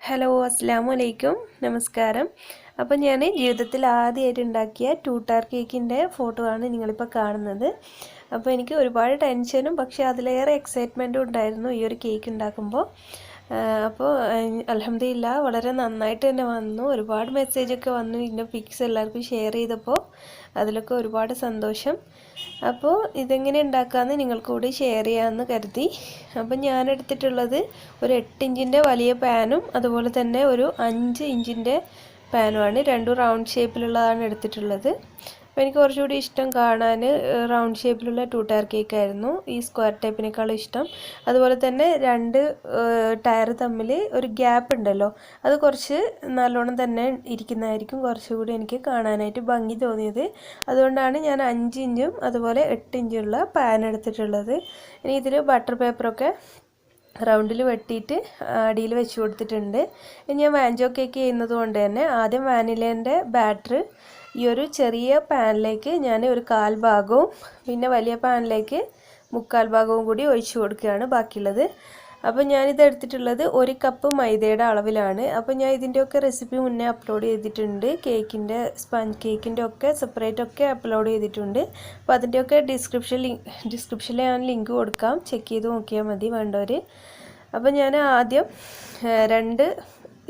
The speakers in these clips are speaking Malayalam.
ഹലോ അസ്സലാമു അലൈക്കും നമസ്കാരം. അപ്പോൾ ഞാൻ ജീവിതത്തിൽ ആദ്യമായിട്ട് ഉണ്ടാക്കിയ ടൂട്ടാർ കേക്കിൻ്റെ ഫോട്ടോ ആണ് നിങ്ങളിപ്പോൾ കാണുന്നത്. അപ്പോൾ എനിക്ക് ഒരുപാട് ടെൻഷനും പക്ഷേ അതിലേറെ എക്സൈറ്റ്മെൻറ്റും ഉണ്ടായിരുന്നു ഈ ഒരു കേക്ക് ഉണ്ടാക്കുമ്പോൾ. അപ്പോൾ അൽഹംദുലില്ലാ വളരെ നന്നായിട്ട് തന്നെ വന്നു. ഒരുപാട് മെസ്സേജൊക്കെ വന്നു. ഇതിൻ്റെ പിക്സ് എല്ലാവർക്കും ഷെയർ ചെയ്തപ്പോൾ അതിലൊക്കെ ഒരുപാട് സന്തോഷം. അപ്പോൾ ഇതെങ്ങനെ ഉണ്ടാക്കാമെന്ന് നിങ്ങൾക്ക് കൂടി ഷെയർ ചെയ്യാമെന്ന് കരുതി. അപ്പം ഞാൻ എടുത്തിട്ടുള്ളത് ഒരു 8 ഇഞ്ചിൻ്റെ വലിയ പാനും അതുപോലെ തന്നെ ഒരു 5 ഇഞ്ചിൻ്റെ പാനുമാണ്. രണ്ടും റൗണ്ട് ഷേപ്പിലുള്ളതാണ് എടുത്തിട്ടുള്ളത്. അപ്പോൾ എനിക്ക് കുറച്ചുകൂടി ഇഷ്ടം കാണാൻ റൗണ്ട് ഷേപ്പിലുള്ള ടൂട്ടാർ കേക്കായിരുന്നു, ഈ സ്ക്വയർ ടൈപ്പിനേക്കാളും ഇഷ്ടം. അതുപോലെ തന്നെ രണ്ട് ടയർ തമ്മിൽ ഒരു ഗ്യാപ്പ് ഉണ്ടല്ലോ, അത് കുറച്ച് നല്ലോണം തന്നെ ഇരിക്കുന്നതായിരിക്കും കുറച്ചുകൂടി എനിക്ക് കാണാനായിട്ട് ഭംഗി തോന്നിയത്. അതുകൊണ്ടാണ് ഞാൻ 5 ഇഞ്ചും അതുപോലെ 8 ഇഞ്ചുള്ള പാൻ എടുത്തിട്ടുള്ളത്. ഇനി ഇതിൽ ബട്ടർ പേപ്പറൊക്കെ റൗണ്ടിൽ വെട്ടിയിട്ട് അടിയിൽ വെച്ച് കൊടുത്തിട്ടുണ്ട്. ഇനി ഞാൻ വാഞ്ചോ കേക്ക് ചെയ്യുന്നത് കൊണ്ട് തന്നെ ആദ്യം വാനിലേൻ്റെ ബാറ്റർ ഈ ഒരു ചെറിയ പാനിലേക്ക് ഞാൻ ഒരു 1/4 ഭാഗവും പിന്നെ വലിയ പാനിലേക്ക് 3/4 ഭാഗവും കൂടി ഒഴിച്ചു കൊടുക്കുകയാണ് ബാക്കിയുള്ളത്. അപ്പോൾ ഞാനിത് എടുത്തിട്ടുള്ളത് 1 കപ്പ് മൈദയുടെ അളവിലാണ്. അപ്പോൾ ഞാൻ ഇതിൻ്റെയൊക്കെ റെസിപ്പി മുന്നേ അപ്ലോഡ് ചെയ്തിട്ടുണ്ട്. കേക്കിൻ്റെ സ്പഞ്ച് കേക്കിൻ്റെ ഒക്കെ സെപ്പറേറ്റ് ഒക്കെ അപ്ലോഡ് ചെയ്തിട്ടുണ്ട്. അപ്പോൾ അതിൻ്റെയൊക്കെ ഡിസ്ക്രിപ്ഷനിൽ ഞാൻ ലിങ്ക് കൊടുക്കാം, ചെക്ക് ചെയ്ത് നോക്കിയാൽ മതി വേണ്ടവർ. അപ്പോൾ ഞാൻ ആദ്യം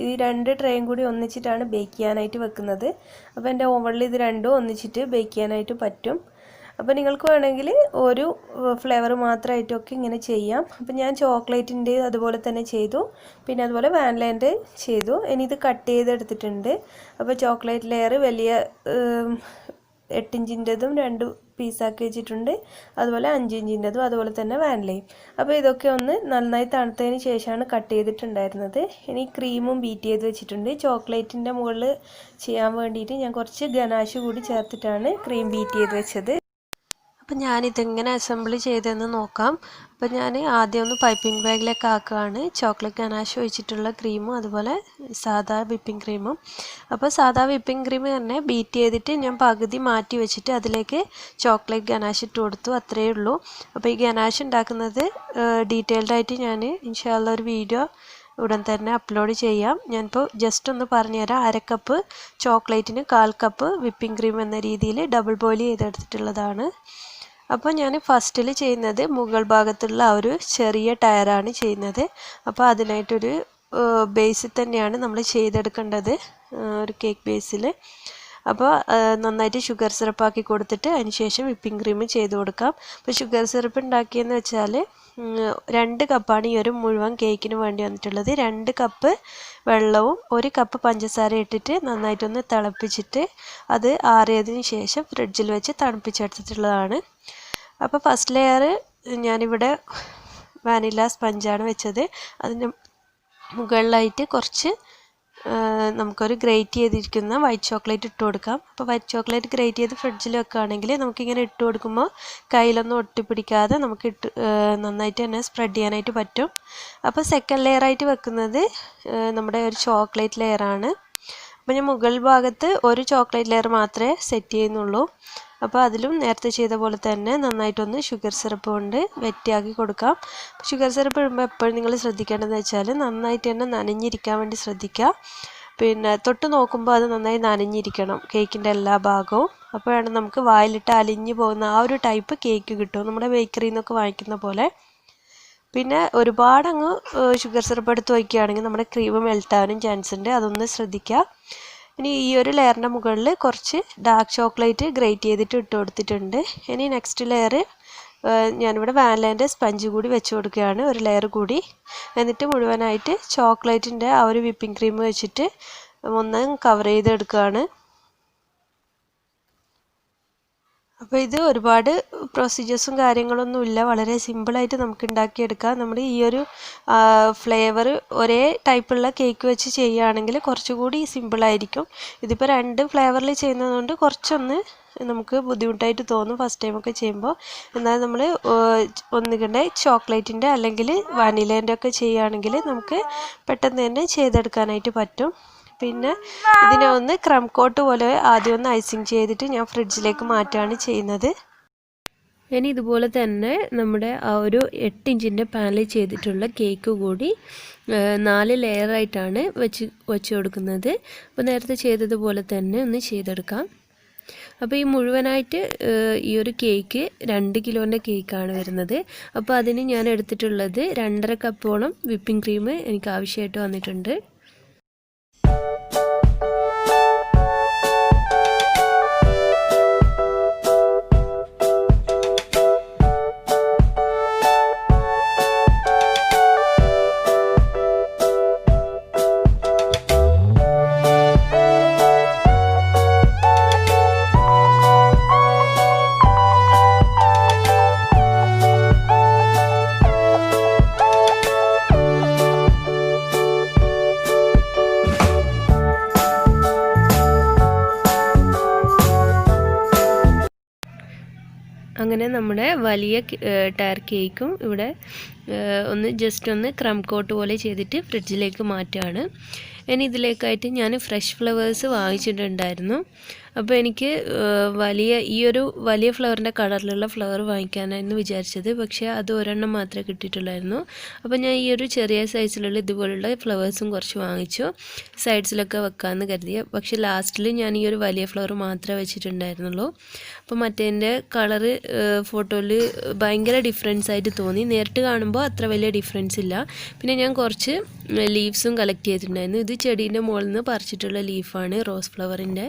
ഈ രണ്ട് ട്രേയും കൂടി ഒന്നിച്ചിട്ടാണ് ബേക്ക് ചെയ്യാനായിട്ട് വെക്കുന്നത്. അപ്പോൾ എൻ്റെ ഓവനിൽ ഇത് രണ്ടും ഒന്നിച്ചിട്ട് ബേക്ക് ചെയ്യാനായിട്ട് പറ്റും. അപ്പോൾ നിങ്ങൾക്ക് വേണമെങ്കിൽ ഒരു ഫ്ലേവർ മാത്രമായിട്ടൊക്കെ ഇങ്ങനെ ചെയ്യാം. അപ്പോൾ ഞാൻ ചോക്ലേറ്റിൻ്റെ അതുപോലെ തന്നെ ചെയ്തു, പിന്നെ അതുപോലെ വാനിലേൻ്റെ ചെയ്തു. ഇനി ഇത് കട്ട് ചെയ്തെടുത്തിട്ടുണ്ട്. അപ്പോൾ ചോക്ലേറ്റ് ലെയർ വലിയ 8 ഇഞ്ചിൻ്റെതും 2 പീസാക്കി വെച്ചിട്ടുണ്ട്, അതുപോലെ 5 ഇഞ്ചിൻ്റെതും അതുപോലെ തന്നെ വാനിലയും. അപ്പോൾ ഇതൊക്കെ ഒന്ന് നന്നായി തണുത്തതിന് ശേഷമാണ് കട്ട് ചെയ്തിട്ടുണ്ടായിരുന്നത്. ഇനി ക്രീമും ബീറ്റ് ചെയ്ത് വെച്ചിട്ടുണ്ട്. ചോക്ലേറ്റിൻ്റെ മുകളിൽ ചെയ്യാൻ വേണ്ടിയിട്ട് ഞാൻ കുറച്ച് ഗനാഷ് കൂടി ചേർത്തിട്ടാണ് ക്രീം ബീറ്റ് ചെയ്ത് വെച്ചത്. അപ്പം ഞാനിതെങ്ങനെ അസംബിൾ ചെയ്തതെന്ന് നോക്കാം. അപ്പം ഞാൻ ആദ്യം ഒന്ന് പൈപ്പിംഗ് ബാഗിലേക്ക് ആക്കുകയാണ്. ചോക്ലേറ്റ് ഗനാഷ് ഒഴിച്ചിട്ടുള്ള ക്രീമും അതുപോലെ സാധാ വിപ്പിംഗ് ക്രീമും. അപ്പോൾ സാധാ വിപ്പിംഗ് ക്രീം തന്നെ ബീറ്റ് ചെയ്തിട്ട് ഞാൻ പകുതി മാറ്റി വെച്ചിട്ട് അതിലേക്ക് ചോക്ലേറ്റ് ഗനാഷ് ഇട്ട് കൊടുത്തു, അത്രയേ ഉള്ളൂ. അപ്പോൾ ഈ ഗനാഷ് ഉണ്ടാക്കുന്നത് ഡീറ്റെയിൽഡായിട്ട് ഞാൻ ഇൻഷാ അല്ലാഹ് ഒരു വീഡിയോ ഉടൻ തന്നെ അപ്ലോഡ് ചെയ്യാം. ഞാനിപ്പോൾ ജസ്റ്റ് ഒന്ന് പറഞ്ഞുതരാം. 1/2 കപ്പ് ചോക്ലേറ്റിന് 1/4 കപ്പ് വിപ്പിംഗ് ക്രീം എന്ന രീതിയിൽ ഡബിൾ ബോയിൽ ചെയ്തെടുത്തിട്ടുള്ളതാണ്. അപ്പോൾ ഞാൻ ഫസ്റ്റിൽ ചെയ്യുന്നത് മുകൾ ഭാഗത്തുള്ള ആ ഒരു ചെറിയ ടയറാണ് ചെയ്യുന്നത്. അപ്പോൾ അതിനായിട്ടൊരു ബേസിൽ തന്നെയാണ് നമ്മൾ ചെയ്തെടുക്കേണ്ടത്, ഒരു കേക്ക് ബേസിൽ. അപ്പോൾ നന്നായിട്ട് ഷുഗർ സിറപ്പാക്കി കൊടുത്തിട്ട് അതിന് ശേഷം വിപ്പിംഗ് ക്രീം ചെയ്ത് കൊടുക്കാം. അപ്പോൾ ഷുഗർ സിറപ്പ് ഉണ്ടാക്കിയെന്ന് വെച്ചാൽ 2 കപ്പാണ് ഈ ഒരു മുഴുവൻ കേക്കിന് വേണ്ടി വന്നിട്ടുള്ളത്. 2 കപ്പ് വെള്ളവും 1 കപ്പ് പഞ്ചസാര ഇട്ടിട്ട് നന്നായിട്ടൊന്ന് തിളപ്പിച്ചിട്ട് അത് ആറിയതിന് ശേഷം ഫ്രിഡ്ജിൽ വെച്ച് തണുപ്പിച്ചെടുത്തിട്ടുള്ളതാണ്. അപ്പോൾ ഫസ്റ്റ് ലെയർ ഞാനിവിടെ വാനില സ്പഞ്ചാണ് വെച്ചത്. അതിൻ്റെ മുകളിലായിട്ട് കുറച്ച് നമുക്കൊരു ഗ്രേറ്റ് ചെയ്തിരിക്കുന്ന വൈറ്റ് ചോക്ലേറ്റ് ഇട്ട് കൊടുക്കാം. അപ്പോൾ വൈറ്റ് ചോക്ലേറ്റ് ഗ്രേറ്റ് ചെയ്ത് ഫ്രിഡ്ജിൽ വെക്കുകയാണെങ്കിൽ നമുക്കിങ്ങനെ ഇട്ട് കൊടുക്കുമ്പോൾ കയ്യിലൊന്നും ഒട്ടിപ്പിടിക്കാതെ നമുക്ക് നന്നായിട്ട് തന്നെ സ്പ്രെഡ് ചെയ്യാനായിട്ട് പറ്റും. അപ്പോൾ സെക്കൻഡ് ലെയറായിട്ട് വെക്കുന്നത് നമ്മുടെ ഒരു ചോക്ലേറ്റ് ലെയറാണ്. അപ്പോൾ ഞാൻ മുകൾ ഭാഗത്ത് ഒരു ചോക്ലേറ്റ് ലെയർ മാത്രമേ സെറ്റ് ചെയ്യുന്നുള്ളൂ. അപ്പോൾ അതിലും നേരത്തെ ചെയ്ത പോലെ തന്നെ നന്നായിട്ടൊന്ന് ഷുഗർ സിറപ്പ് കൊണ്ട് വെറ്റിയാക്കി കൊടുക്കാം. ഷുഗർ സിറപ്പ് ഇടുമ്പോൾ എപ്പോഴും നിങ്ങൾ ശ്രദ്ധിക്കേണ്ടതെന്ന് വെച്ചാൽ നന്നായിട്ട് തന്നെ നനഞ്ഞിരിക്കാൻ വേണ്ടി ശ്രദ്ധിക്കുക. പിന്നെ തൊട്ട് നോക്കുമ്പോൾ അത് നന്നായി നനഞ്ഞിരിക്കണം കേക്കിൻ്റെ എല്ലാ ഭാഗവും. അപ്പോഴാണ് നമുക്ക് വായിലിട്ട് അലിഞ്ഞു പോകുന്ന ആ ഒരു ടൈപ്പ് കേക്ക് കിട്ടും, നമ്മുടെ ബേക്കറിയിൽ നിന്നൊക്കെ വാങ്ങിക്കുന്ന പോലെ. പിന്നെ ഒരുപാട് അങ്ങ് ഷുഗർ സിറപ്പ് എടുത്ത് വയ്ക്കുകയാണെങ്കിൽ നമ്മുടെ ക്രീം മെൽട്ടാവാനും ചാൻസ് ഉണ്ട്, അതൊന്ന് ശ്രദ്ധിക്കുക. ഇനി ഈ ഒരു ലെയറിൻ്റെ മുകളിൽ കുറച്ച് ഡാർക്ക് ചോക്ലേറ്റ് ഗ്രേറ്റ് ചെയ്തിട്ട് ഇട്ട് കൊടുത്തിട്ടുണ്ട്. ഇനി നെക്സ്റ്റ് ലെയർ ഞാനിവിടെ വാനിലേൻ്റെ സ്പഞ്ച് കൂടി വെച്ച് കൊടുക്കുകയാണ്, ഒരു ലെയർ കൂടി. എന്നിട്ട് മുഴുവനായിട്ട് ചോക്ലേറ്റിൻ്റെ ആ ഒരു വിപ്പിംഗ് ക്രീം വെച്ചിട്ട് ഒന്ന് കവർ ചെയ്തെടുക്കുകയാണ്. അപ്പോൾ ഇത് ഒരുപാട് പ്രൊസീജിയേഴ്സും കാര്യങ്ങളൊന്നും ഇല്ല, വളരെ സിമ്പിളായിട്ട് നമുക്ക് ഉണ്ടാക്കിയെടുക്കാം. നമ്മൾ ഈ ഒരു ഫ്ലേവർ ഒരേ ടൈപ്പുള്ള കേക്ക് വെച്ച് ചെയ്യുകയാണെങ്കിൽ കുറച്ചുകൂടി സിമ്പിളായിരിക്കും. ഇതിപ്പോൾ 2 ഫ്ലേവറിൽ ചെയ്യുന്നതുകൊണ്ട് കുറച്ചൊന്ന് നമുക്ക് ബുദ്ധിമുട്ടായിട്ട് തോന്നും ഫസ്റ്റ് ടൈമൊക്കെ ചെയ്യുമ്പോൾ. എന്നാൽ നമ്മൾ ഒന്നുകിടെ ചോക്ലേറ്റിൻ്റെ അല്ലെങ്കിൽ വാനിലേൻ്റെ ഒക്കെ ചെയ്യുകയാണെങ്കിൽ നമുക്ക് പെട്ടെന്ന് തന്നെ ചെയ്തെടുക്കാനായിട്ട് പറ്റും. പിന്നെ ഇതിനെ ഒന്ന് ക്രം കോട്ട് പോലെ ആദ്യം ഒന്ന് ഐസിങ് ചെയ്തിട്ട് ഞാൻ ഫ്രിഡ്ജിലേക്ക് മാറ്റുകയാണ് ചെയ്യുന്നത്. ഇനി ഇതുപോലെ തന്നെ നമ്മുടെ ആ ഒരു 8 ഇഞ്ചിൻ്റെ പാനിൽ ചെയ്തിട്ടുള്ള കേക്ക് കൂടി 4 ലെയറായിട്ടാണ് വെച്ച് കൊടുക്കുന്നത്. അപ്പോൾ നേരത്തെ ചെയ്തതുപോലെ തന്നെ ഒന്ന് ചെയ്തെടുക്കാം. അപ്പോൾ ഈ മുഴുവനായിട്ട് ഈ ഒരു കേക്ക് 2 കിലോൻ്റെ കേക്കാണ് വരുന്നത്. അപ്പോൾ അതിന് ഞാൻ എടുത്തിട്ടുള്ളത് 2.5 കപ്പോളം വിപ്പിംഗ് ക്രീം എനിക്ക് ആവശ്യമായിട്ട് വന്നിട്ടുണ്ട്. അങ്ങനെ നമ്മുടെ വലിയ ടയർ കേക്കും ഇവിടെ ജസ്റ്റ് ഒന്ന് ക്രം കോട്ട് പോലെ ചെയ്തിട്ട് ഫ്രിഡ്ജിലേക്ക് മാറ്റുകയാണ്. ഇനി ഇതിലേക്കായിട്ട് ഞാൻ ഫ്രഷ് ഫ്ലവേഴ്സ് വാങ്ങിച്ചിട്ടുണ്ടായിരുന്നു. അപ്പോൾ എനിക്ക് ഈ ഒരു വലിയ ഫ്ലവറിൻ്റെ കളറിലുള്ള ഫ്ലവർ വാങ്ങിക്കാനായിരുന്നു വിചാരിച്ചത്. പക്ഷേ അത് ഒരെണ്ണം മാത്രമേ കിട്ടിയിട്ടുള്ളായിരുന്നു. അപ്പോൾ ഞാൻ ഈ ഒരു ചെറിയ സൈസിലുള്ള ഇതുപോലുള്ള ഫ്ലവേഴ്സും കുറച്ച് വാങ്ങിച്ചു, സൈഡ്സിലൊക്കെ വെക്കാമെന്ന് കരുതിയ. പക്ഷേ ലാസ്റ്റിൽ ഞാൻ ഈ ഒരു വലിയ ഫ്ലവർ മാത്രമേ വെച്ചിട്ടുണ്ടായിരുന്നുള്ളൂ. അപ്പോൾ മറ്റേതിൻ്റെ കളറ് ഫോട്ടോയിൽ ഭയങ്കര ഡിഫറൻസ് ആയിട്ട് തോന്നി. നേരിട്ട് കാണുമ്പോൾ അത്ര വലിയ ഡിഫറൻസ് ഇല്ല. പിന്നെ ഞാൻ കുറച്ച് ലീവ്സും കളക്ട് ചെയ്തിട്ടുണ്ടായിരുന്നു. ഇത് ചെടീൻ്റെ മുകളിൽ നിന്ന് പറിച്ചിട്ടുള്ള ലീഫാണ്, റോസ് ഫ്ലവറിൻ്റെ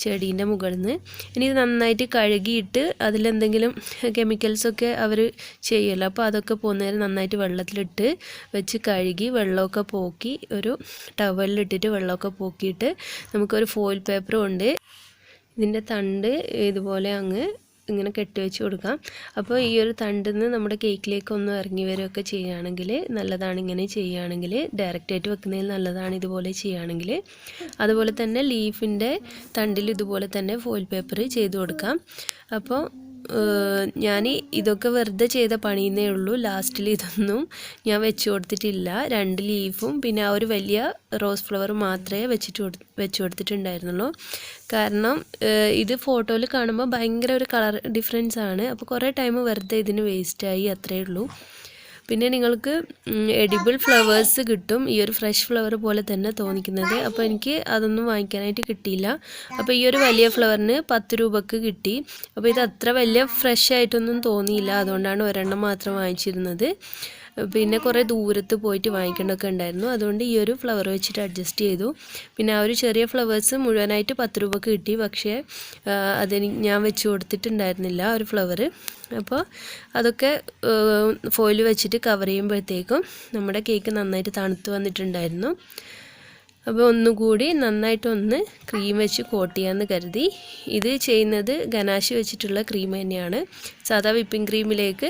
ചെടീൻ്റെ മുകളിൽ നിന്ന്. ഇനി ഇത് നന്നായിട്ട് കഴുകിയിട്ട് അതിലെന്തെങ്കിലും കെമിക്കൽസൊക്കെ അവർ ചെയ്യുമല്ലോ, അപ്പോൾ അതൊക്കെ പോകുന്നേരം നന്നായിട്ട് വെള്ളത്തിലിട്ട് വെച്ച് കഴുകി വെള്ളമൊക്കെ പോക്കി ഒരു ടവലിലിട്ടിട്ട് വെള്ളമൊക്കെ പോക്കിയിട്ട് നമുക്കൊരു ഫോയിൽ പേപ്പർ കൊണ്ട് ഇതിൻ്റെ തണ്ട് ഇതുപോലെ ഇങ്ങനെ കെട്ടിവെച്ച് കൊടുക്കാം. അപ്പോൾ ഈ ഒരു തണ്ടിൽ നിന്ന് നമ്മുടെ കേക്കിലേക്ക് ഒന്ന് ഇറങ്ങി വരികയൊക്കെ ചെയ്യുകയാണെങ്കിൽ നല്ലതാണ്. ഇങ്ങനെ ചെയ്യുകയാണെങ്കിൽ ഡയറക്റ്റായിട്ട് വെക്കുന്നതിൽ നല്ലതാണ് ഇതുപോലെ ചെയ്യുകയാണെങ്കിൽ. അതുപോലെ തന്നെ ലീഫിൻ്റെ തണ്ടിൽ ഇതുപോലെ തന്നെ ഫോയിൽ പേപ്പർ ചെയ്ത് കൊടുക്കാം. അപ്പോൾ ഞാൻ ഇതൊക്കെ വെറുതെ ചെയ്ത പണിയെന്നേ ഉള്ളൂ. ലാസ്റ്റിൽ ഇതൊന്നും ഞാൻ വെച്ച് കൊടുത്തിട്ടില്ല. 2 ലീഫും പിന്നെ ആ ഒരു വലിയ റോസ് ഫ്ലവർ മാത്രമേ വെച്ച് കൊടുത്തിട്ടുണ്ടായിരുന്നുള്ളൂ. കാരണം ഇത് ഫോട്ടോയിൽ കാണുമ്പോൾ ഭയങ്കര ഒരു കളർ ഡിഫറൻസ് ആണ്. അപ്പോൾ കുറേ ടൈം വെറുതെ ഇതിന് വേസ്റ്റായി, അത്രയേ ഉള്ളൂ. പിന്നെ നിങ്ങൾക്ക് എഡിബിൾ ഫ്ലവേഴ്സ് കിട്ടും, ഈ ഒരു ഫ്രഷ് ഫ്ലവർ പോലെ തന്നെ തോന്നിക്കുന്നത്. അപ്പോൾ എനിക്ക് അതൊന്നും വാങ്ങിക്കാനായിട്ട് കിട്ടിയില്ല. അപ്പോൾ ഈ ഒരു വലിയ ഫ്ലവറിന് 10 രൂപക്ക് കിട്ടി. അപ്പോൾ ഇത് അത്ര വലിയ ഫ്രഷ് ആയിട്ടൊന്നും തോന്നിയില്ല, അതുകൊണ്ടാണ് ഒരെണ്ണം മാത്രം വാങ്ങിച്ചിരുന്നത്. പിന്നെ കുറേ ദൂരത്ത് പോയിട്ട് വാങ്ങിക്കേണ്ടതൊക്കെ ഉണ്ടായിരുന്നു, അതുകൊണ്ട് ഈ ഒരു ഫ്ലവർ വെച്ചിട്ട് അഡ്ജസ്റ്റ് ചെയ്തു. പിന്നെ ആ ഒരു ചെറിയ ഫ്ലവേഴ്സ് മുഴുവനായിട്ട് 10 രൂപക്ക് കിട്ടി. പക്ഷേ ഞാൻ വെച്ച് കൊടുത്തിട്ടുണ്ടായിരുന്നില്ല ഒരു ഫ്ലവർ. അപ്പോൾ അതൊക്കെ ഫോയിൽ വെച്ചിട്ട് കവർ ചെയ്യുമ്പോഴത്തേക്കും നമ്മുടെ കേക്ക് നന്നായിട്ട് തണുത്ത് വന്നിട്ടുണ്ടായിരുന്നു. അപ്പോൾ ഒന്നുകൂടി നന്നായിട്ടൊന്ന് ക്രീം വെച്ച് കോട്ട് ചെയ്യാമെന്ന് കരുതി. ഇത് ചെയ്യുന്നത് ഗനാശ് വെച്ചിട്ടുള്ള ക്രീം തന്നെയാണ്. സാധാ വിപ്പിംഗ് ക്രീമിലേക്ക്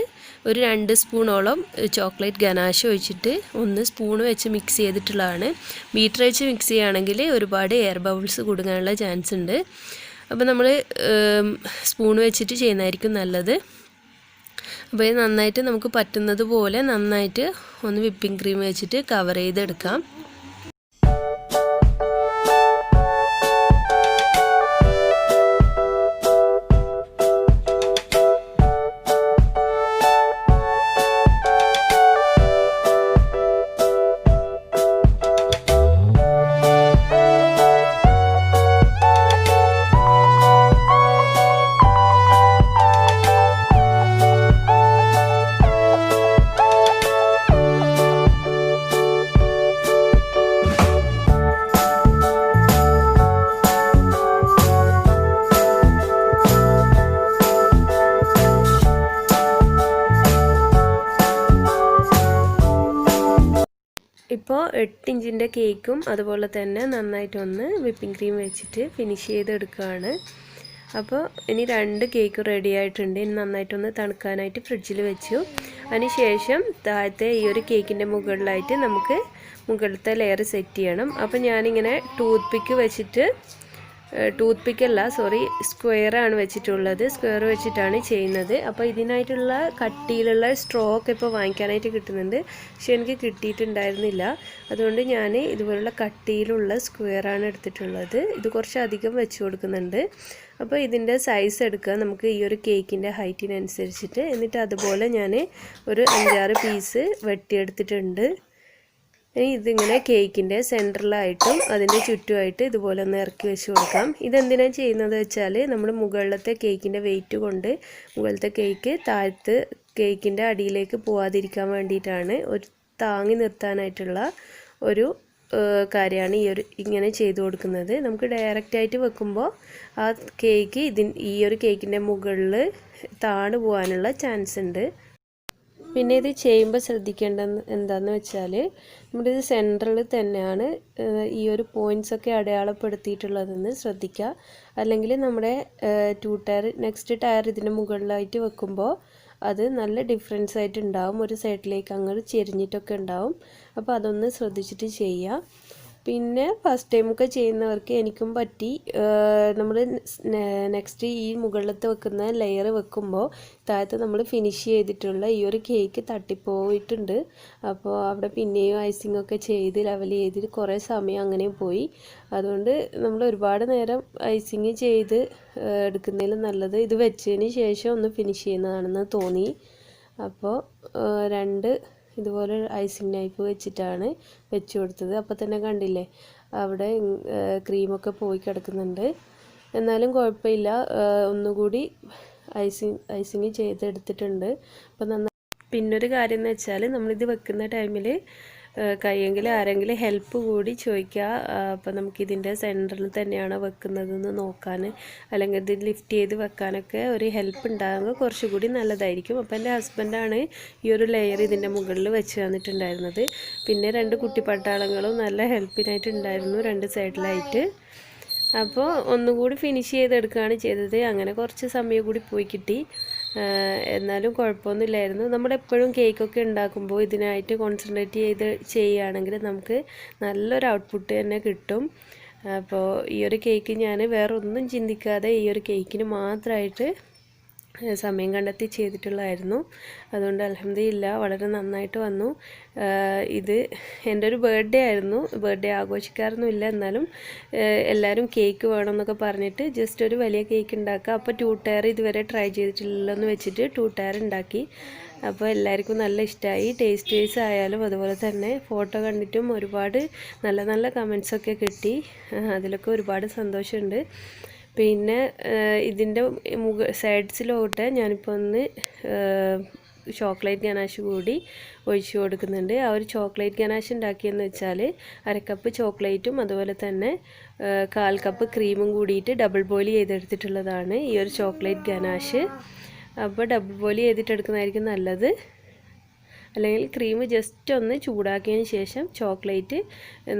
ഒരു 2 സ്പൂണോളം ചോക്ലേറ്റ് ഗനാശ് ഒഴിച്ചിട്ട് 1 സ്പൂൺ വെച്ച് മിക്സ് ചെയ്തിട്ടുള്ളതാണ്. ബീറ്റർ വെച്ച് മിക്സ് ചെയ്യുകയാണെങ്കിൽ ഒരുപാട് എയർ ബബിൾസ് കുടുങ്ങാനുള്ള ചാൻസ് ഉണ്ട്. അപ്പോൾ നമ്മൾ സ്പൂൺ വെച്ചിട്ട് ചെയ്യുന്നതായിരിക്കും നല്ലത്. അപ്പോൾ ഇത് നന്നായിട്ട് നമുക്ക് പറ്റുന്നത് പോലെ നന്നായിട്ട് ഒന്ന് വിപ്പിംഗ് ക്രീം വെച്ചിട്ട് കവർ ചെയ്തെടുക്കാം. ഇപ്പോൾ 8 ഇഞ്ചിൻ്റെ കേക്കും അതുപോലെ തന്നെ നന്നായിട്ടൊന്ന് വിപ്പിംഗ് ക്രീം വെച്ചിട്ട് ഫിനിഷ് ചെയ്തെടുക്കുകയാണ്. അപ്പോൾ ഇനി 2 കേക്ക് റെഡി ആയിട്ടുണ്ട്. ഇനി നന്നായിട്ടൊന്ന് തണുക്കാനായിട്ട് ഫ്രിഡ്ജിൽ വെച്ചു. അതിനുശേഷം താഴത്തെ ഈ ഒരു കേക്കിൻ്റെ മുകളിലായിട്ട് നമുക്ക് മുകളിലത്തെ ലെയർ സെറ്റ് ചെയ്യണം. അപ്പോൾ ഞാനിങ്ങനെ ടൂത്ത് പിക്ക് വെച്ചിട്ട് ടൂത്ത് പിക്കല്ല സോറി, സ്ക്വയറാണ് വെച്ചിട്ടുള്ളത്. സ്ക്വയർ വെച്ചിട്ടാണ് ചെയ്യുന്നത്. അപ്പോൾ ഇതിനായിട്ടുള്ള കട്ടിയിലുള്ള സ്ട്രോ ഒക്കെ ഇപ്പോൾ വാങ്ങിക്കാനായിട്ട് കിട്ടുന്നുണ്ട്. പക്ഷെ എനിക്ക് കിട്ടിയിട്ടുണ്ടായിരുന്നില്ല. അതുകൊണ്ട് ഞാൻ ഇതുപോലുള്ള കട്ടിയിലുള്ള സ്ക്വയറാണ് എടുത്തിട്ടുള്ളത്. ഇത് കുറച്ച് അധികം വെച്ച് കൊടുക്കുന്നുണ്ട്. അപ്പോൾ ഇതിൻ്റെ സൈസ് എടുക്കുക നമുക്ക് ഈ ഒരു കേക്കിൻ്റെ ഹൈറ്റിനനുസരിച്ചിട്ട്. എന്നിട്ട് അതുപോലെ ഞാൻ ഒരു 5-6 പീസ് വെട്ടിയെടുത്തിട്ടുണ്ട്. ഇനി ഇതിങ്ങനെ കേക്കിൻ്റെ സെൻറ്ററിലായിട്ടും അതിൻ്റെ ചുറ്റുമായിട്ട് ഇതുപോലെ ഒന്ന് ഇറക്കി വെച്ച് കൊടുക്കാം. ഇതെന്തിനാണ് ചെയ്യുന്നത് വെച്ചാൽ നമ്മൾ മുകളിലത്തെ കേക്കിൻ്റെ വെയിറ്റ് കൊണ്ട് മുകളിലത്തെ കേക്ക് താഴത്ത് കേക്കിൻ്റെ അടിയിലേക്ക് പോവാതിരിക്കാൻ വേണ്ടിയിട്ടാണ്, ഒരു താങ്ങി നിർത്താനായിട്ടുള്ള ഒരു കാര്യമാണ് ഇങ്ങനെ ചെയ്തു കൊടുക്കുന്നത്. നമുക്ക് ഡയറക്റ്റായിട്ട് വെക്കുമ്പോൾ ആ കേക്ക് ഈ ഒരു കേക്കിൻ്റെ മുകളിൽ താണു പോകാനുള്ള ചാൻസ് ഉണ്ട്. പിന്നെ ഇത് ചെയ്യുമ്പോൾ ശ്രദ്ധിക്കേണ്ടത് എന്താണെന്ന് വെച്ചാൽ നമ്മളിത് സെൻറ്ററിൽ തന്നെയാണ് ഈ ഒരു പോയിൻറ്റ്സൊക്കെ അടയാളപ്പെടുത്തിയിട്ടുള്ളതെന്ന് ശ്രദ്ധിക്കുക. അല്ലെങ്കിൽ നമ്മുടെ നെക്സ്റ്റ് ടയർ ഇതിന് മുകളിലായിട്ട് വെക്കുമ്പോൾ അത് നല്ല ഡിഫറൻസ് ആയിട്ട് ഉണ്ടാവും. ഒരു സൈഡിലേക്ക് അങ്ങോട്ട് ചെരിഞ്ഞിട്ടൊക്കെ ഉണ്ടാവും. അപ്പോൾ അതൊന്ന് ശ്രദ്ധിച്ചിട്ട് ചെയ്യുക. പിന്നെ ഫസ്റ്റ് ടൈമൊക്കെ ചെയ്യുന്നവർക്ക് എനിക്കും പറ്റി, നമ്മൾ നെക്സ്റ്റ് ഈ മുകളിലത്തെ വെക്കുന്ന ലെയർ വെക്കുമ്പോൾ താഴത്ത് നമ്മൾ ഫിനിഷ് ചെയ്തിട്ടുള്ള ഈ ഒരു കേക്ക് തട്ടിപ്പോയിട്ടുണ്ട്. അപ്പോൾ അവിടെ പിന്നെയും ഐസിങ് ഒക്കെ ചെയ്ത് ലെവൽ ചെയ്തിട്ട് കുറേ സമയം അങ്ങനെ പോയി. അതുകൊണ്ട് നമ്മൾ ഒരുപാട് നേരം ഐസിങ് ചെയ്ത് എടുക്കുന്നതിലും നല്ലത് ഇത് വെച്ചതിന് ശേഷം ഒന്ന് ഫിനിഷ് ചെയ്യുന്നതാണെന്ന് തോന്നി. അപ്പോൾ 2 ഇതുപോലെ ഐസിങ് നൈഫ് വെച്ചിട്ടാണ് വെച്ച് കൊടുത്തത്. അപ്പോൾ തന്നെ കണ്ടില്ലേ അവിടെ ക്രീമൊക്കെ പോയി കിടക്കുന്നുണ്ട്. എന്നാലും കുഴപ്പമില്ല, ഒന്നുകൂടി ഐസിങ് ചെയ്തെടുത്തിട്ടുണ്ട്. അപ്പോൾ നന്നായി. പിന്നൊരു കാര്യം എന്ന് വെച്ചാൽ നമ്മളിത് വെക്കുന്ന ടൈമിൽ കഴിയെങ്കിൽ ആരെങ്കിലും ഹെൽപ്പ് കൂടി ചോദിക്കുക. അപ്പോൾ നമുക്കിതിൻ്റെ സെൻറ്ററിൽ തന്നെയാണോ വെക്കുന്നതെന്ന് നോക്കാൻ, അല്ലെങ്കിൽ ഇത് ലിഫ്റ്റ് ചെയ്ത് വെക്കാനൊക്കെ ഒരു ഹെൽപ്പ് ഉണ്ടാകുമ്പോൾ കുറച്ചുകൂടി നല്ലതായിരിക്കും. അപ്പോൾ എൻ്റെ ഹസ്ബൻഡാണ് ഈ ഒരു ലെയർ ഇതിൻ്റെ മുകളിൽ വെച്ച് തന്നിട്ടുണ്ടായിരുന്നത്. പിന്നെ 2 കുട്ടിപ്പട്ടാളങ്ങളും നല്ല ഹെൽപ്പിനായിട്ടുണ്ടായിരുന്നു 2 സൈഡിലായിട്ട്. അപ്പോൾ ഒന്നുകൂടി ഫിനിഷ് ചെയ്തെടുക്കുകയാണ് ചെയ്തത്. അങ്ങനെ കുറച്ച് സമയം കൂടി പോയി കിട്ടി. എന്നാലും കുഴപ്പമൊന്നുമില്ലായിരുന്നു. നമ്മളെപ്പോഴും കേക്കൊക്കെ ഉണ്ടാക്കുമ്പോൾ ഇതിനായിട്ട് കോൺസെൻട്രേറ്റ് ചെയ്യുകയാണെങ്കിൽ നമുക്ക് നല്ലൊരു ഔട്ട്പുട്ട് തന്നെ കിട്ടും. അപ്പോൾ ഈ ഒരു കേക്ക് ഞാൻ വേറെ ഒന്നും ചിന്തിക്കാതെ ഈ ഒരു കേക്കിന് മാത്രമായിട്ട് സമയം കണ്ടെത്തി ചെയ്തിട്ടുള്ളതായിരുന്നു. അതുകൊണ്ട് അൽഹംദുലില്ലാ വളരെ നന്നായിട്ട് വന്നു. ഇത് എൻ്റെ ഒരു ബർത്ത്ഡേ ആയിരുന്നു. ബർത്ത്ഡേ ആഘോഷിക്കാറൊന്നുമില്ല, എന്നാലും എല്ലാവരും കേക്ക് വേണമെന്നൊക്കെ പറഞ്ഞിട്ട് ജസ്റ്റ് ഒരു വലിയ കേക്ക് ഉണ്ടാക്കുക. അപ്പോൾ 2 ടയർ ഇതുവരെ ട്രൈ ചെയ്തിട്ടില്ലെന്ന് വെച്ചിട്ട് 2 ടയർ ഉണ്ടാക്കി. അപ്പോൾ എല്ലാവർക്കും നല്ല ഇഷ്ടമായി. ടേസ്റ്റ് വൈസ് ആയാലും അതുപോലെ തന്നെ ഫോട്ടോ കണ്ടിട്ടും ഒരുപാട് നല്ല നല്ല കമൻസൊക്കെ കിട്ടി. അതിലൊക്കെ ഒരുപാട് സന്തോഷമുണ്ട്. പിന്നെ ഇതിൻ്റെ സൈഡ്സിലോട്ട് ഞാനിപ്പോൾ ഒന്ന് ചോക്ലേറ്റ് ഗനാഷ് കൂടി ഒഴിച്ചു കൊടുക്കുന്നുണ്ട്. ആ ഒരു ചോക്ലേറ്റ് ഗനാഷ് ഉണ്ടാക്കിയെന്ന് വെച്ചാൽ 1/2 കപ്പ് ചോക്ലേറ്റും അതുപോലെ തന്നെ 1/4 കപ്പ് ക്രീമും കൂടിയിട്ട് ഡബിൾ ബോയിൽ ചെയ്തെടുത്തിട്ടുള്ളതാണ് ഈ ഒരു ചോക്ലേറ്റ് ഗനാഷ്. അപ്പോൾ ഡബിൾ ബോയിൽ ചെയ്തിട്ടെടുക്കുന്നതായിരിക്കും നല്ലത്. അല്ലെങ്കിൽ ക്രീം ജസ്റ്റ് ഒന്ന് ചൂടാക്കിയതിന് ശേഷം ചോക്ലേറ്റ്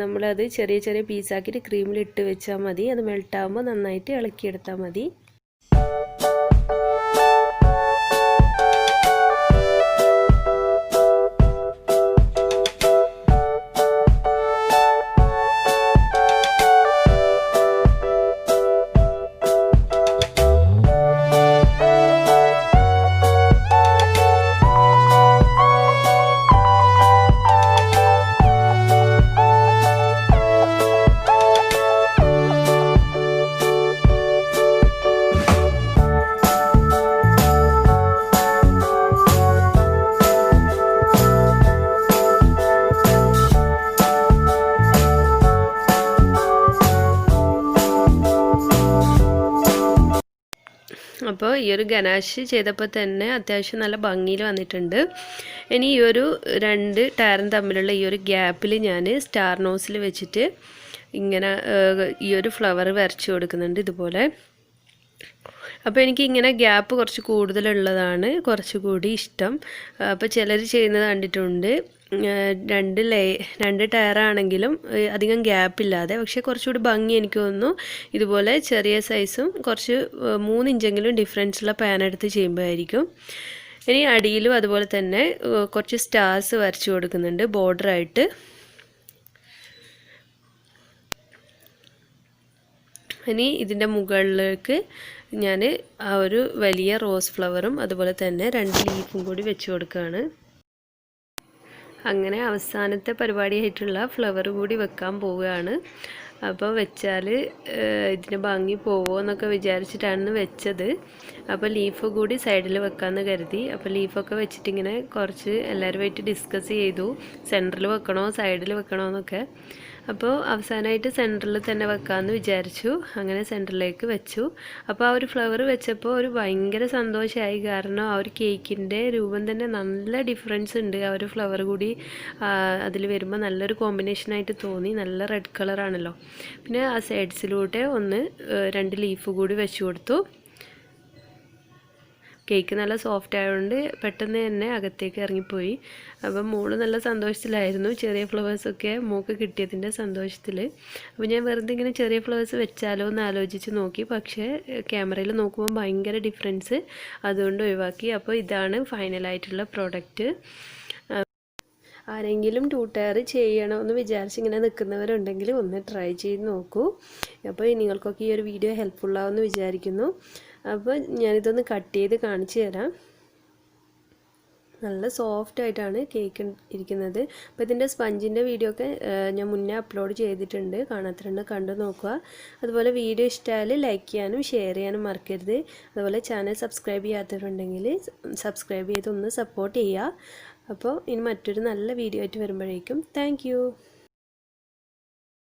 നമ്മളത് ചെറിയ ചെറിയ പീസാക്കിയിട്ട് ക്രീമിലിട്ട് വെച്ചാൽ മതി. അത് മെൽട്ടാകുമ്പോൾ നന്നായിട്ട് ഇളക്കിയെടുത്താൽ മതി. അപ്പോൾ ഈ ഒരു ഗനാഷ് ചെയ്തപ്പോൾ തന്നെ അത്യാവശ്യം നല്ല ഭംഗിയിൽ വന്നിട്ടുണ്ട്. ഇനി ഈ ഒരു 2 ടയറും തമ്മിലുള്ള ഈ ഒരു ഗ്യാപ്പിൽ ഞാൻ സ്റ്റാർ നോസിൽ വെച്ചിട്ട് ഇങ്ങനെ ഈ ഒരു ഫ്ലവർ വരച്ചു കൊടുക്കുന്നുണ്ട് ഇതുപോലെ. അപ്പോൾ എനിക്കിങ്ങനെ ഗ്യാപ്പ് കുറച്ച് കൂടുതലുള്ളതാണ് കുറച്ചുകൂടി ഇഷ്ടം. അപ്പോൾ ചിലർ ചെയ്യുന്നത് കണ്ടിട്ടുണ്ട് 2 ടയറാണെങ്കിലും അധികം ഗ്യാപ്പില്ലാതെ. പക്ഷേ കുറച്ചുകൂടി ഭംഗി എനിക്ക് തോന്നുന്നു ഇതുപോലെ ചെറിയ സൈസും കുറച്ച് 3 ഇഞ്ചെങ്കിലും ഡിഫറൻസുള്ള പാൻ എടുത്ത് ചെയ്യുമ്പോഴായിരിക്കും. ഇനി അടിയിലും അതുപോലെ തന്നെ കുറച്ച് സ്റ്റാർസ് വരച്ചു കൊടുക്കുന്നുണ്ട് ബോർഡറായിട്ട്. ഇനി ഇതിൻ്റെ മുകളിലേക്ക് ഞാൻ ആ ഒരു വലിയ റോസ് ഫ്ലവറും അതുപോലെ തന്നെ 2 ലീഫും കൂടി വെച്ച് കൊടുക്കുകയാണ്. അങ്ങനെ അവസാനത്തെ പരിപാടിയായിട്ടുള്ള ഫ്ലവർ കൂടി വെക്കാൻ പോവുകയാണ്. അപ്പോൾ വെച്ചാൽ ഇതിന് ഭംഗി പോവുമോ എന്നൊക്കെ വിചാരിച്ചിട്ടാണ് വെച്ചത്. അപ്പോൾ ലീഫ് കൂടി സൈഡിൽ വെക്കാമെന്ന് കരുതി. അപ്പോൾ ലീഫൊക്കെ വെച്ചിട്ടിങ്ങനെ കുറച്ച് എല്ലാവരുമായിട്ട് ഡിസ്കസ് ചെയ്തു, സെൻറ്ററിൽ വെക്കണോ സൈഡിൽ വെക്കണോ എന്നൊക്കെ. അപ്പോൾ അവസാനമായിട്ട് സെൻറ്ററിൽ തന്നെ വെക്കാമെന്ന് വിചാരിച്ചു. അങ്ങനെ സെൻറ്ററിലേക്ക് വെച്ചു. അപ്പോൾ ആ ഒരു ഫ്ലവർ വെച്ചപ്പോൾ ഒരു ഭയങ്കര സന്തോഷമായി. കാരണം ആ ഒരു കേക്കിൻ്റെ രൂപം തന്നെ നല്ല ഡിഫറൻസ് ഉണ്ട്. ആ ഒരു ഫ്ലവർ കൂടി അതിൽ വരുമ്പോൾ നല്ലൊരു കോമ്പിനേഷനായിട്ട് തോന്നി. നല്ല റെഡ് കളറാണല്ലോ. പിന്നെ ആ സൈഡ്സിലൂടെ 2 ലീഫ് കൂടി വെച്ച് കൊടുത്തു. കേക്ക് നല്ല സോഫ്റ്റ് ആയതുകൊണ്ട് പെട്ടെന്ന് തന്നെ അകത്തേക്ക് ഇറങ്ങിപ്പോയി. അപ്പം മോള് നല്ല സന്തോഷത്തിലായിരുന്നു. ചെറിയ ഫ്ലവേഴ്സൊക്കെ മോൾക്ക് കിട്ടിയതിൻ്റെ സന്തോഷത്തിൽ. അപ്പോൾ ഞാൻ വെറുതെ ഇങ്ങനെ ചെറിയ ഫ്ലവേഴ്സ് വെച്ചാലോ എന്ന് ആലോചിച്ച് നോക്കി. പക്ഷേ ക്യാമറയിൽ നോക്കുമ്പോൾ ഭയങ്കര ഡിഫറൻസ്, അതുകൊണ്ട് ഒഴിവാക്കി. അപ്പോൾ ഇതാണ് ഫൈനലായിട്ടുള്ള പ്രോഡക്റ്റ്. ആരെങ്കിലും ടൂട്ടയർ ചെയ്യണമെന്ന് വിചാരിച്ച് ഇങ്ങനെ നിൽക്കുന്നവരുണ്ടെങ്കിൽ ഒന്ന് ട്രൈ ചെയ്ത് നോക്കൂ. അപ്പോൾ നിങ്ങൾക്കൊക്കെ ഈ ഒരു വീഡിയോ ഹെൽപ്ഫുള്ളാവുമെന്ന് വിചാരിക്കുന്നു. അപ്പോൾ ഞാനിതൊന്ന് കട്ട് ചെയ്ത് കാണിച്ചു തരാം. നല്ല സോഫ്റ്റ് ആയിട്ടാണ് കേക്ക് ഇരിക്കുന്നത്. അപ്പോൾ ഇതിൻ്റെ സ്പഞ്ചിൻ്റെ വീഡിയോ ഒക്കെ ഞാൻ മുന്നേ അപ്ലോഡ് ചെയ്തിട്ടുണ്ട്, കാണാത്തവരുണ്ട് കണ്ടു നോക്കുക. അതുപോലെ വീഡിയോ ഇഷ്ടമായാൽ ലൈക്ക് ചെയ്യാനും ഷെയർ ചെയ്യാനും മറക്കരുത്. അതുപോലെ ചാനൽ സബ്സ്ക്രൈബ് ചെയ്യാത്തവരുണ്ടെങ്കിൽ സബ്സ്ക്രൈബ് ചെയ്ത് ഒന്ന് സപ്പോർട്ട് ചെയ്യുക. അപ്പോൾ ഇനി മറ്റൊരു നല്ല വീഡിയോ ആയിട്ട് വരുമ്പോഴേക്കും താങ്ക്